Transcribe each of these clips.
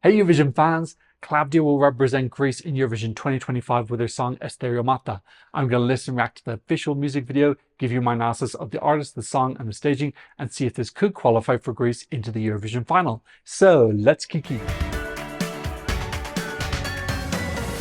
Hey Eurovision fans, Klavida will represent Greece in Eurovision 2025 with her song Asteromata. I'm going to listen and react to the official music video, give you my analysis of the artist, the song and the staging, and see if this could qualify for Greece into the Eurovision final. So let's kiki.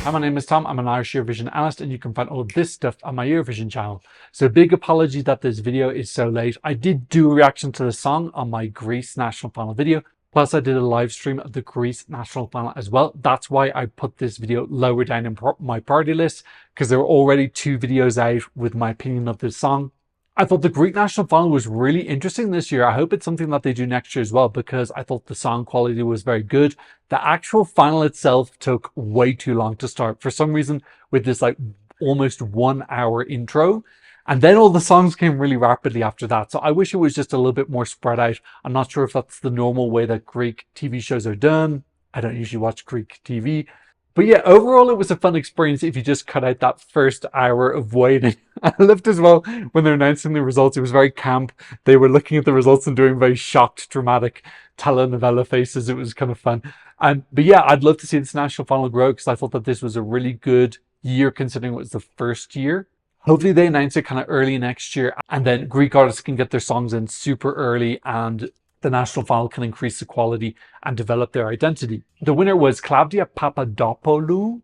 Hi, my name is Tom. I'm an Irish Eurovision analyst and you can find all of this stuff on my Eurovision channel. So big apology that this video is so late. I did do a reaction to the song on my Greece national final video. Plus, I did a live stream of the Greece national final as well. That's why I put this video lower down in my priority list, because there were already two videos out with my opinion of this song. I thought the Greek national final was really interesting this year. I hope it's something that they do next year as well, because I thought the song quality was very good. The actual final itself took way too long to start. For some reason, with this like almost 1 hour intro. And then all the songs came really rapidly after that. So I wish it was just a little bit more spread out. I'm not sure if that's the normal way that Greek TV shows are done. I don't usually watch Greek TV. But yeah, overall, it was a fun experience if you just cut out that first hour of waiting. I loved as well when they're announcing the results. It was very camp. They were looking at the results and doing very shocked, dramatic telenovela faces. It was kind of fun. But yeah, I'd love to see this national final grow because I thought that this was a really good year considering it was the first year. Hopefully they announce it kind of early next year and then Greek artists can get their songs in super early and the national final can increase the quality and develop their identity. The winner was Klavida Papadopoulou.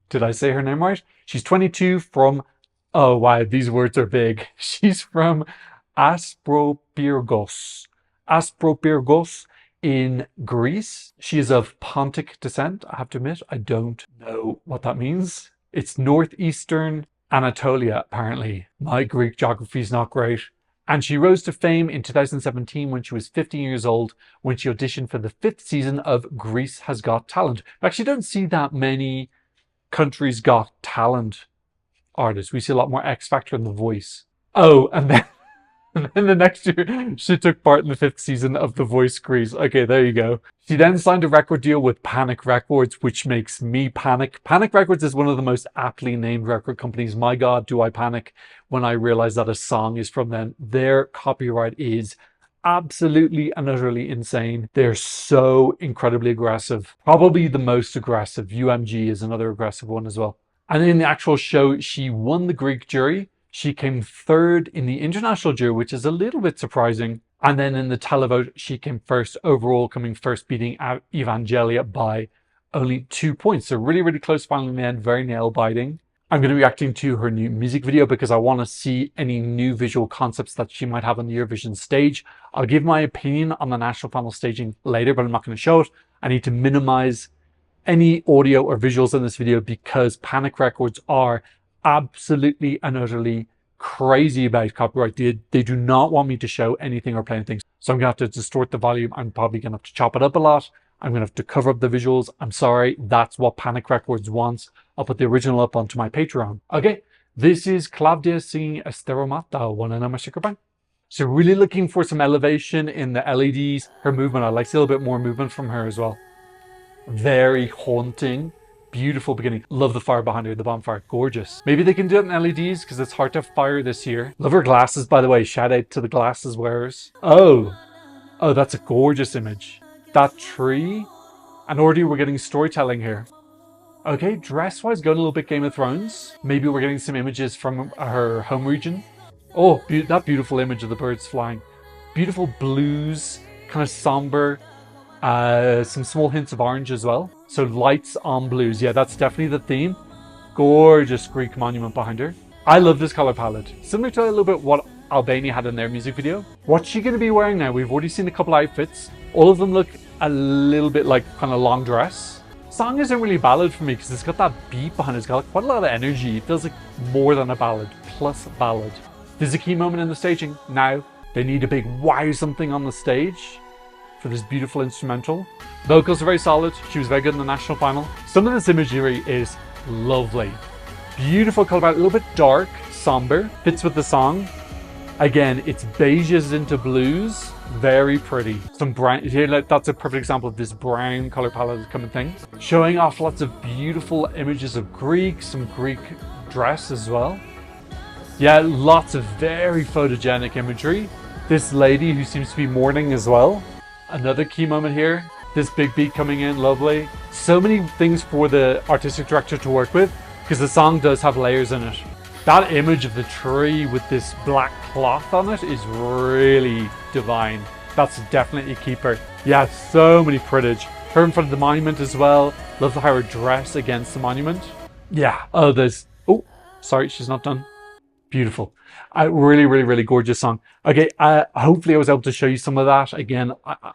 Did I say her name right? She's 22 from, oh wow, these words are big. She's from Asteropyrgos in Greece. She is of Pontic descent. I have to admit, I don't know what that means. It's northeastern Anatolia, apparently. My Greek geography is not great. And she rose to fame in 2017 when she was 15 years old, when she auditioned for the 5th season of Greece Has Got Talent. We actually don't see that many Countries Got Talent artists. We see a lot more X Factor and The Voice. Oh, and then the next year, she took part in the 5th season of The Voice Greece. Okay, there you go. She then signed a record deal with Panic Records, which makes me panic. Panic Records is one of the most aptly named record companies. My God, do I panic when I realize that a song is from them. Their copyright is absolutely and utterly insane. They're so incredibly aggressive. Probably the most aggressive. UMG is another aggressive one as well. And in the actual show, she won the Greek jury. She came 3rd in the international jury, which is a little bit surprising. And then in the televote, she came 1st overall, coming 1st, beating Evangelia by only 2 points. So really, really close final in the end, very nail-biting. I'm going to be reacting to her new music video because I want to see any new visual concepts that she might have on the Eurovision stage. I'll give my opinion on the national final staging later, but I'm not going to show it. I need to minimize any audio or visuals in this video because Panic Records are absolutely and utterly crazy about copyright. They do not want me to show anything or play anything. So I'm going to have to distort the volume. I'm probably going to have to chop it up a lot. I'm going to have to cover up the visuals. I'm sorry. That's what Panic Records wants. I'll put the original up onto my Patreon. Okay, this is Klavida singing Asteromata, one and my sticker bank. So really looking for some elevation in the LEDs. Her movement, I'd like to see a little bit more movement from her as well. Very haunting. Beautiful beginning. Love the fire behind her, the bonfire. Gorgeous. Maybe they can do it in LEDs because it's hard to have fire this year. Love her glasses, by the way. Shout out to the glasses wearers. Oh, that's a gorgeous image. That tree. And already we're getting storytelling here. Okay, dress-wise, going a little bit Game of Thrones. Maybe we're getting some images from her home region. Oh, that beautiful image of the birds flying. Beautiful blues, kind of somber. Some small hints of orange as well. So lights on blues. Yeah, that's definitely the theme. Gorgeous Greek monument behind her. I love this color palette. Similar to a little bit what Albania had in their music video. What's she going to be wearing now? We've already seen a couple outfits. All of them look a little bit like kind of long dress. Song isn't really a ballad for me because it's got that beat behind it. It's got quite a lot of energy. It feels like more than a ballad plus ballad. There's a key moment in the staging. Now they need a big wow something on the stage for this beautiful instrumental. Vocals are very solid. She was very good in the national final. Some of this imagery is lovely. Beautiful color palette, a little bit dark, somber, fits with the song. Again, it's beiges into blues. Very pretty. Some brown, that's a perfect example of this brown color palette kind of thing. Showing off lots of beautiful images of Greek, some Greek dress as well. Yeah, lots of very photogenic imagery. This lady who seems to be mourning as well. Another key moment here. This big beat coming in, lovely. So many things for the artistic director to work with, because the song does have layers in it. That image of the tree with this black cloth on it is really divine. That's definitely a keeper. Yeah, so many prettage. Her in front of the monument as well. Love how her dress against the monument. Yeah. Oh, there's... Oh, sorry, she's not done. Beautiful. Really gorgeous song. Okay, hopefully I was able to show you some of that. Again,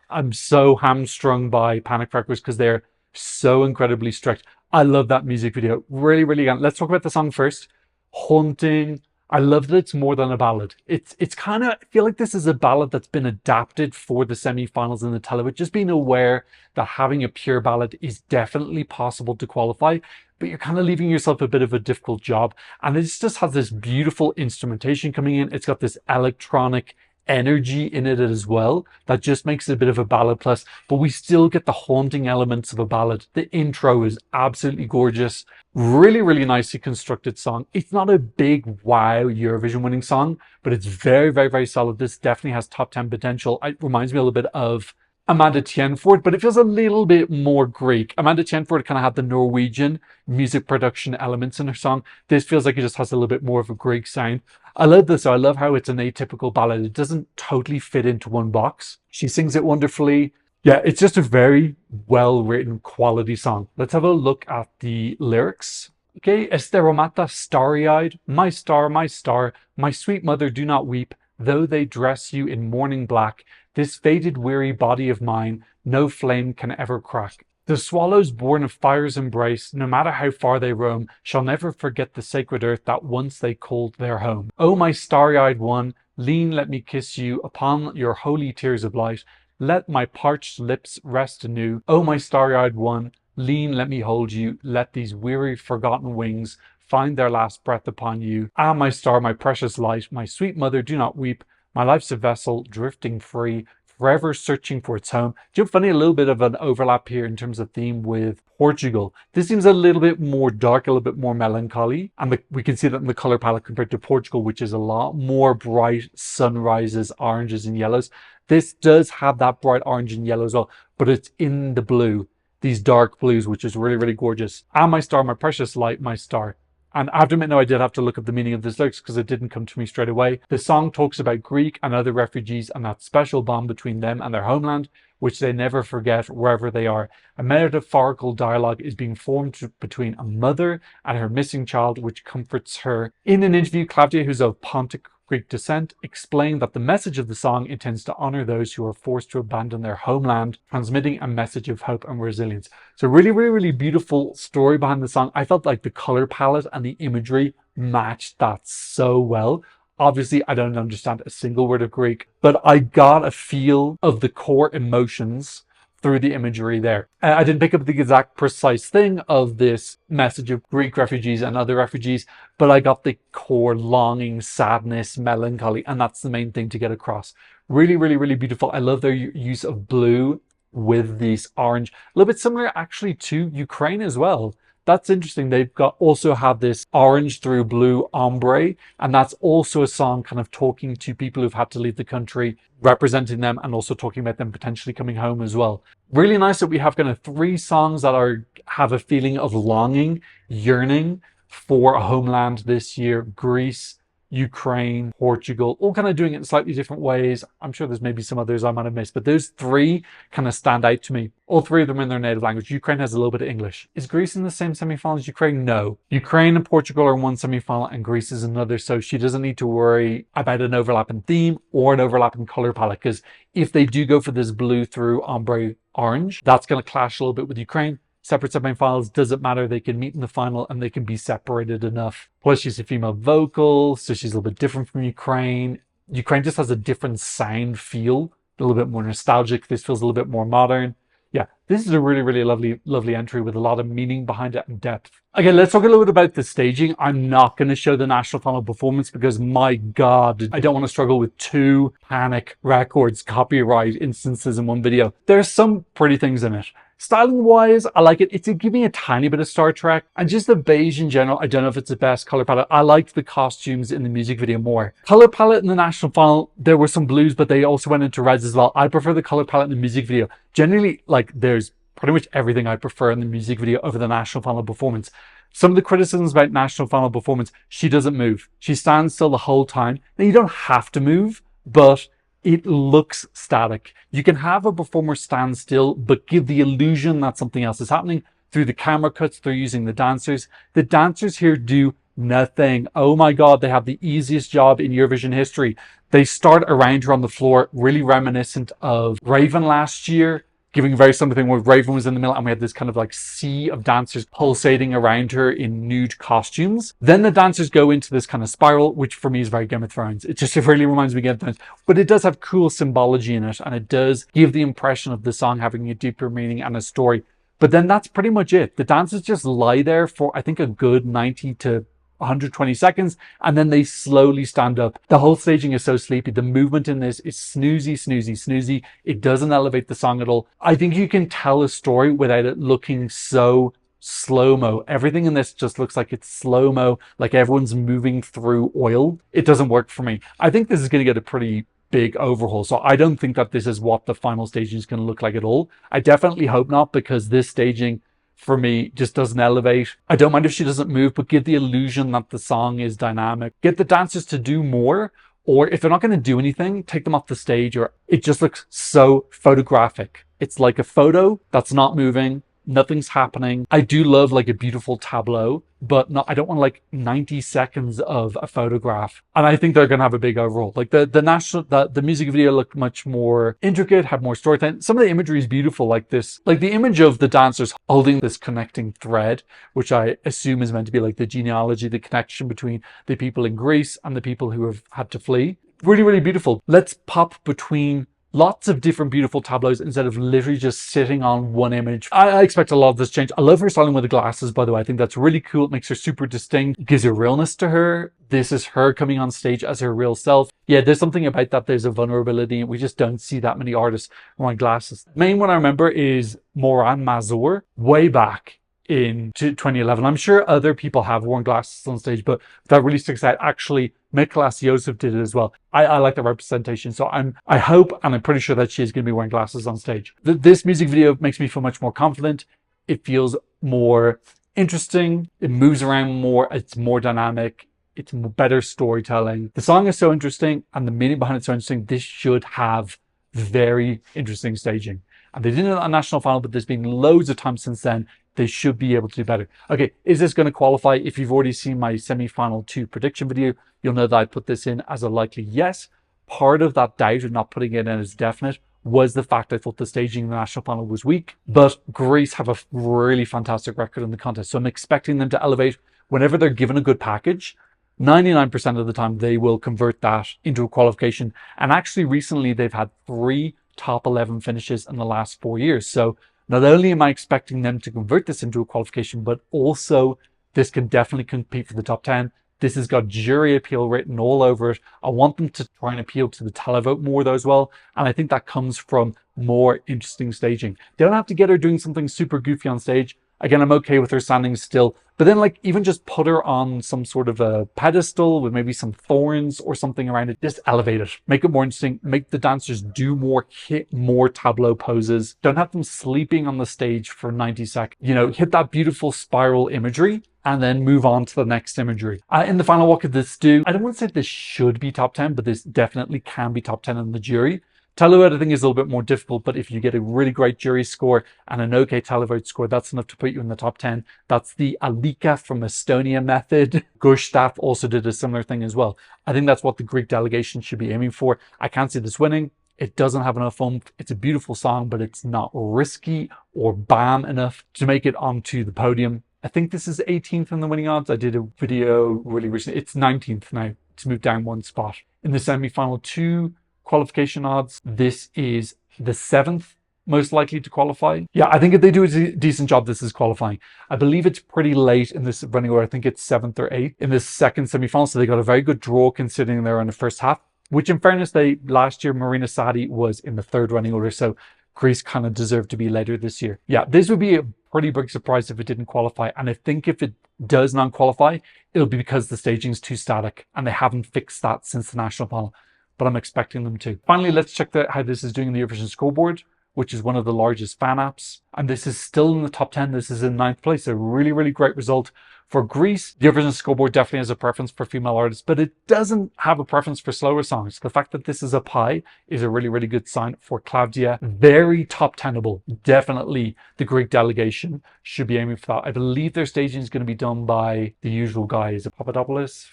I'm so hamstrung by Panic Records because they're so incredibly strict. I love that music video. Really again. Let's talk about the song first. Haunting. I love that it's more than a ballad. It's kind of, I feel like this is a ballad that's been adapted for the semi-finals in the televote. Just being aware that having a pure ballad is definitely possible to qualify, but you're kind of leaving yourself a bit of a difficult job. And it just has this beautiful instrumentation coming in. It's got this electronic energy in it as well that just makes it a bit of a ballad plus, but we still get the haunting elements of a ballad. The intro is absolutely gorgeous. Really nicely constructed song. It's not a big wow Eurovision winning song, but it's very solid. This definitely has top 10 potential. It reminds me a little bit of Amanda Tienford, but it feels a little bit more Greek. Amanda Tienford kind of had the Norwegian music production elements in her song. This feels like it just has a little bit more of a Greek sound. I love this. I love how it's an atypical ballad. It doesn't totally fit into one box. She sings it wonderfully. Yeah, it's just a very well-written quality song. Let's have a look at the lyrics. Okay, Asteromata, starry-eyed, my star, my sweet mother, do not weep, though they dress you in mourning black. This faded, weary body of mine, no flame can ever crack. The swallows born of fire's embrace, no matter how far they roam, shall never forget the sacred earth that once they called their home. Oh, my starry-eyed one, lean, let me kiss you upon your holy tears of light. Let my parched lips rest anew. Oh, my starry-eyed one, lean, let me hold you. Let these weary, forgotten wings find their last breath upon you. Ah, my star, my precious light, my sweet mother, do not weep. My life's a vessel drifting free, forever searching for its home. Do you know, funny, a little bit of an overlap here in terms of theme with Portugal. This seems a little bit more dark, a little bit more melancholy. And we can see that in the color palette compared to Portugal, which is a lot more bright sunrises, oranges and yellows. This does have that bright orange and yellow as well, but it's in the blue, these dark blues, which is really gorgeous. Ah, my star, my precious light, my star. And I have to admit, no, I did have to look up the meaning of this lyrics because it didn't come to me straight away. The song talks about Greek and other refugees and that special bond between them and their homeland, which they never forget wherever they are. A metaphorical dialogue is being formed between a mother and her missing child, which comforts her. In an interview, Klavida, who's of Pontic Greek descent, explained that the message of the song intends to honor those who are forced to abandon their homeland, transmitting a message of hope and resilience. So really beautiful story behind the song. I felt like the color palette and the imagery matched that so well. Obviously, I don't understand a single word of Greek, but I got a feel of the core emotions through the imagery there. I didn't pick up the exact precise thing of this message of Greek refugees and other refugees, but I got the core longing, sadness, melancholy, and that's the main thing to get across. Really beautiful. I love their use of blue with this orange. A little bit similar actually to Ukraine as well. That's interesting. They've also have this orange through blue ombre, and that's also a song kind of talking to people who've had to leave the country, representing them, and also talking about them potentially coming home as well. Really nice that we have kind of 3 songs that have a feeling of longing, yearning for a homeland this year. Greece, Ukraine, Portugal, all kind of doing it in slightly different ways. I'm sure there's maybe some others I might have missed, but those 3 kind of stand out to me. All 3 of them in their native language. Ukraine has a little bit of English. Is Greece in the same semi-final as Ukraine? No. Ukraine and Portugal are in one semi-final and Greece is another, so she doesn't need to worry about an overlap in theme or an overlap in color palette, because if they do go for this blue through ombre orange, that's going to clash a little bit with Ukraine. Separate semi-finals, doesn't matter. They can meet in the final and they can be separated enough. Plus, she's a female vocal, so she's a little bit different from Ukraine. Ukraine just has a different sound feel, a little bit more nostalgic. This feels a little bit more modern. Yeah, this is a really lovely entry with a lot of meaning behind it and depth. Okay, let's talk a little bit about the staging. I'm not going to show the national final performance because, my God, I don't want to struggle with 2 Panic Records copyright instances in one video. There's some pretty things in it. Styling wise, I like it. It's giving a tiny bit of Star Trek, and just the beige in general. I don't know if it's the best color palette. I liked the costumes in the music video more. Color palette in the national final, there were some blues, but they also went into reds as well. I prefer the color palette in the music video. Generally, like, there's pretty much everything I prefer in the music video over the national final performance. Some of the criticisms about national final performance, she doesn't move. She stands still the whole time. Now, you don't have to move, but it looks static. You can have a performer stand still, but give the illusion that something else is happening through the camera cuts they're using the dancers. The dancers here do nothing. Oh my God, they have the easiest job in Eurovision history. They start around her on the floor, really reminiscent of Raven last year, giving a very similar thing where Raven was in the middle and we had this kind of like sea of dancers pulsating around her in nude costumes. Then the dancers go into this kind of spiral, which for me is very Game of Thrones. It just really reminds me of Game of Thrones, but it does have cool symbology in it, and it does give the impression of the song having a deeper meaning and a story. But then that's pretty much it. The dancers just lie there for, I think, a good 90 to 120 seconds, and then they slowly stand up. The whole staging is so sleepy. The movement in this is snoozy, snoozy, snoozy. It doesn't elevate the song at all. I think you can tell a story without it looking so slow-mo. Everything in this just looks like it's slow-mo, like everyone's moving through oil. It doesn't work for me. I think this is going to get a pretty big overhaul. So I don't think that this is what the final staging is going to look like at all. I definitely hope not, because this staging for me just doesn't elevate. I don't mind if she doesn't move, but give the illusion that the song is dynamic. Get the dancers to do more, or if they're not going to do anything, take them off the stage. Or it just looks so photographic. It's like a photo that's not moving. Nothing's happening. I do love like a beautiful tableau, but not, I don't want like 90 seconds of a photograph. And I think they're going to have a big overhaul. Like the music video looked much more intricate, had more storytelling. Some of the imagery is beautiful, like this, like the image of the dancers holding this connecting thread, which I assume is meant to be like the genealogy, the connection between the people in Greece and the people who have had to flee. Really, really beautiful. Let's pop between lots of different beautiful tableaus instead of literally just sitting on one image. I expect a lot of this change. I love her styling with the glasses, by the way. I think that's really cool. It makes her super distinct. It gives a realness to her. This is her coming on stage as her real self. Yeah, there's something about that. There's a vulnerability. We just don't see that many artists wearing glasses. The main one I remember is Moran Mazur, way back in 2011. I'm sure other people have worn glasses on stage, but that really sticks out. Actually, Miklas Josef did it as well. I like the representation. So I hope, and I'm pretty sure that she is going to be wearing glasses on stage. This music video makes me feel much more confident. It feels more interesting. It moves around more. It's more dynamic. It's better storytelling. The song is so interesting and the meaning behind it is so interesting. This should have very interesting staging. And they didn't at a national final, but there's been loads of times since then. They should be able to do better. Okay, is this going to qualify? If you've already seen my semi-final 2 prediction video, you'll know that I put this in as a likely yes. Part of that doubt of not putting it in as definite was the fact I thought the staging in the national final was weak. But Greece have a really fantastic record in the contest. So I'm expecting them to elevate whenever they're given a good package. 99% of the time, they will convert that into a qualification. And actually, recently, they've had 3 top 11 finishes in the last 4 years. So not only am I expecting them to convert this into a qualification, but also this can definitely compete for the top 10. This has got jury appeal written all over it. I want them to try and appeal to the televote more though as well. And I think that comes from more interesting staging. They don't have to get her doing something super goofy on stage. Again, I'm okay with her standing still, but then like even just put her on some sort of a pedestal with maybe some thorns or something around it. Just elevate it, make it more interesting, make the dancers do more, hit more tableau poses. Don't have them sleeping on the stage for 90 seconds. You know, hit that beautiful spiral imagery and then move on to the next imagery. In the final, what could this do? I don't want to say this should be top 10, but this definitely can be top 10 in the jury. Televote, I think, is a little bit more difficult, but if you get a really great jury score and an okay televote score, that's enough to put you in the top 10. That's the Alika from Estonia method. Gustav also did a similar thing as well. I think that's what the Greek delegation should be aiming for. I can't see this winning. It doesn't have enough oomph. It's a beautiful song, but it's not risky or bam enough to make it onto the podium. I think this is 18th in the winning odds. I did a video really recently. It's 19th now. It's moved down 1 spot. In the semi-final 2 qualification odds, this is the 7th most likely to qualify. Yeah, I think if they do a decent job, this is qualifying. I believe it's pretty late in this running order. I think it's 7th or 8th in this second semi-final. So they got a very good draw considering they're in the first half, which in fairness, last year, Marina Sadi was in the 3rd running order. So Greece kind of deserved to be later this year. Yeah, this would be a pretty big surprise if it didn't qualify. And I think if it does not qualify, it'll be because the staging is too static and they haven't fixed that since the national final. But I'm expecting them to. Finally, let's check how this is doing in the Eurovision scoreboard, which is one of the largest fan apps. And this is still in the top 10. This is in 9th place. A really, really great result for Greece. The Eurovision scoreboard definitely has a preference for female artists, but it doesn't have a preference for slower songs. The fact that this is up high is a really, really good sign for Klavida. Very top tenable. Definitely the Greek delegation should be aiming for that. I believe their staging is going to be done by the usual guys, Papadopoulos,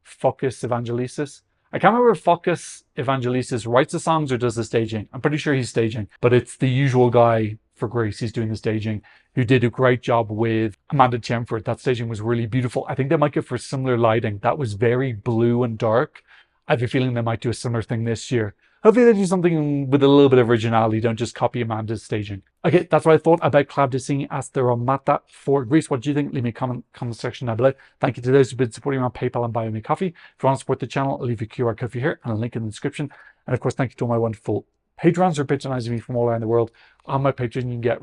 Fokis Evangelistis. I can't remember if Fokis Evangelistis writes the songs or does the staging. I'm pretty sure he's staging, but it's the usual guy for Greece. He's doing the staging, who did a great job with Amanda Tiemford. That staging was really beautiful. I think they might go for similar lighting. That was very blue and dark. I have a feeling they might do a similar thing this year. Hopefully they do something with a little bit of originality. Don't just copy Amanda's staging. Okay, that's what I thought about Klavida singing Asteromata for Greece. What do you think? Leave me a comment section down below. Thank you to those who've been supporting me on PayPal and buying me coffee. If you want to support the channel, I'll leave a QR code for you here and a link in the description. And of course, thank you to all my wonderful patrons who are patronizing me from all around the world. On my Patreon, you can get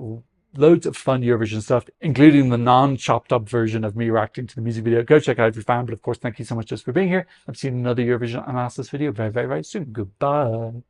loads of fun Eurovision stuff, including the non-chopped up version of me reacting to the music video. Go check it out if you're a fan. But of course, thank you so much just for being here. I'm seeing another Eurovision analysis video very, very, very soon. Goodbye.